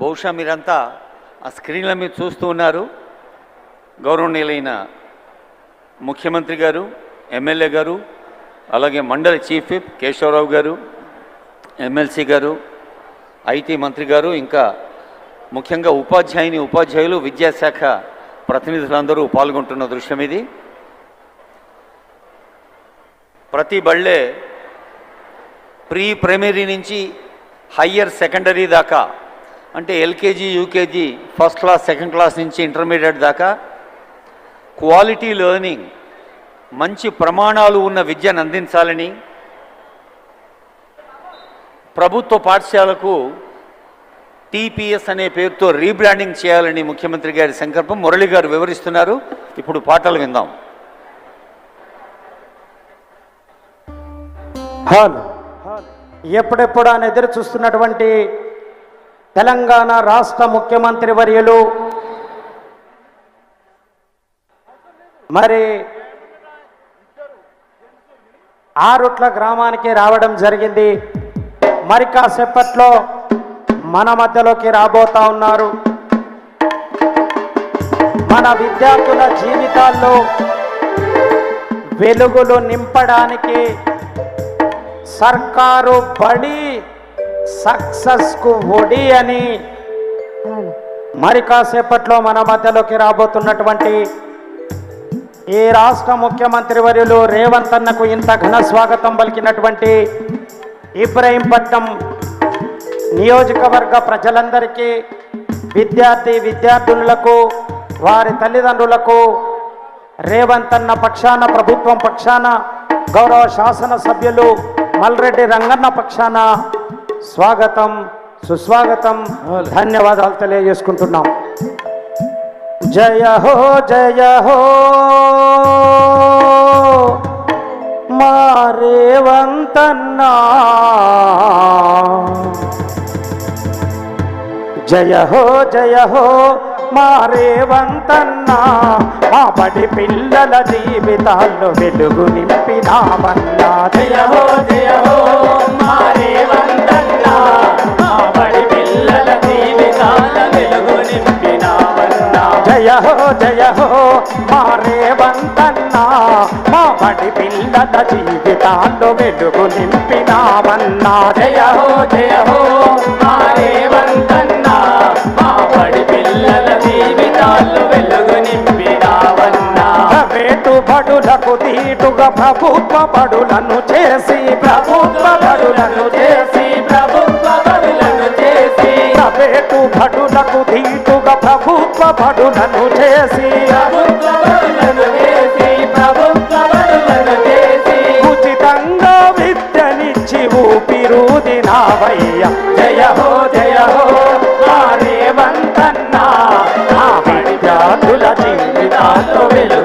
బహుశా మీరంతా ఆ స్క్రీన్ల మీద చూస్తూ ఉన్నారు. గౌరవనీయులైన ముఖ్యమంత్రి గారు, ఎమ్మెల్యే గారు, అలాగే మండలి చీఫ్ విప్ కేశవరావు గారు, ఎమ్మెల్సీ గారు, ఐటీ మంత్రి గారు, ఇంకా ముఖ్యంగా ఉపాధ్యాయులు, విద్యాశాఖ ప్రతినిధులందరూ పాల్గొంటున్న దృశ్యం ఇది. ప్రతి బళ్ళే ప్రీ ప్రైమరీ నుంచి హయ్యర్ సెకండరీ దాకా, అంటే LKG, UKG, first class, second class నుంచి ఇంటర్మీడియట్ దాకా క్వాలిటీ లెర్నింగ్, మంచి ప్రమాణాలు ఉన్న విద్యను అందించాలని ప్రభుత్వ పాఠశాలకు టీపీఎస్ అనే పేరుతో రీబ్రాండింగ్ చేయాలని ముఖ్యమంత్రి గారి సంకల్పం మురళి గారు వివరిస్తున్నారు. ఇప్పుడు పాటలు విందాం. ఎప్పుడెప్పుడు ఆయన ఎదురు చూస్తున్నటువంటి తెలంగాణ రాష్ట్ర ముఖ్యమంత్రి వర్యులు మరి ఆరుట్ల గ్రామానికి రావడం జరిగింది. మరి కాసేపట్లో మన మధ్యలోకి రాబోతా ఉన్నారు. మన విద్యార్థుల జీవితాల్లో వెలుగులు నింపడానికి సర్కారు బడి సక్సెస్కు ఒడి అని మరి కాసేపట్లో మన మధ్యలోకి రాబోతున్నటువంటి ఈ రాష్ట్ర ముఖ్యమంత్రి వర్యులు రేవంత్ అన్నకు ఇంత ఘన స్వాగతం పలికినటువంటి ఇబ్రహీంపట్నం నియోజకవర్గ ప్రజలందరికీ, విద్యార్థులకు, వారి తల్లిదండ్రులకు రేవంత్ అన్న పక్షాన, ప్రభుత్వం పక్షాన, గౌరవ శాసనసభ్యులు మల్రెడ్డి రంగన్న పక్షాన స్వాగతం, సుస్వాగతం, ధన్యవాదాలు తెలియజేసుకుంటున్నాం. జయ హో జయ హో మా రేవంత్ అన్నా, జయ హో మా రేవంత్ అన్నా, మా బడి పిల్లల జీవితాల్లో వెలుగు నింపినామన్నా. జయ హో మా రేవంత్ అన్నా, మా బడి పిల్లల జీవితాల్లో వెలుగు నింపినామన్నా. జయ హో మా రేవంత్ అన్నా, మా బడి పిల్లల జీవితాల్లో వెలుగు నింపినామన్నా. జయ హో మా రేవంత్ అన్నా, మా బడి పిల్లల జీవితాల్లో వెలుగు నింపినామన్నా. ప్రైవేటు బడులకు దీటుగా ప్రభుత్వ బడులను చేసి, ప్రైవేటు బడులకు దీటుగా ప్రభుత్వ బడులను చేసి, ఉచితంగా విద్యనిచ్చి ఊపిరుదినావయ్య. జయ హో మా రేవంత్ అన్నా, మా విద్యార్థుల జీవితాల్లో వెలుగు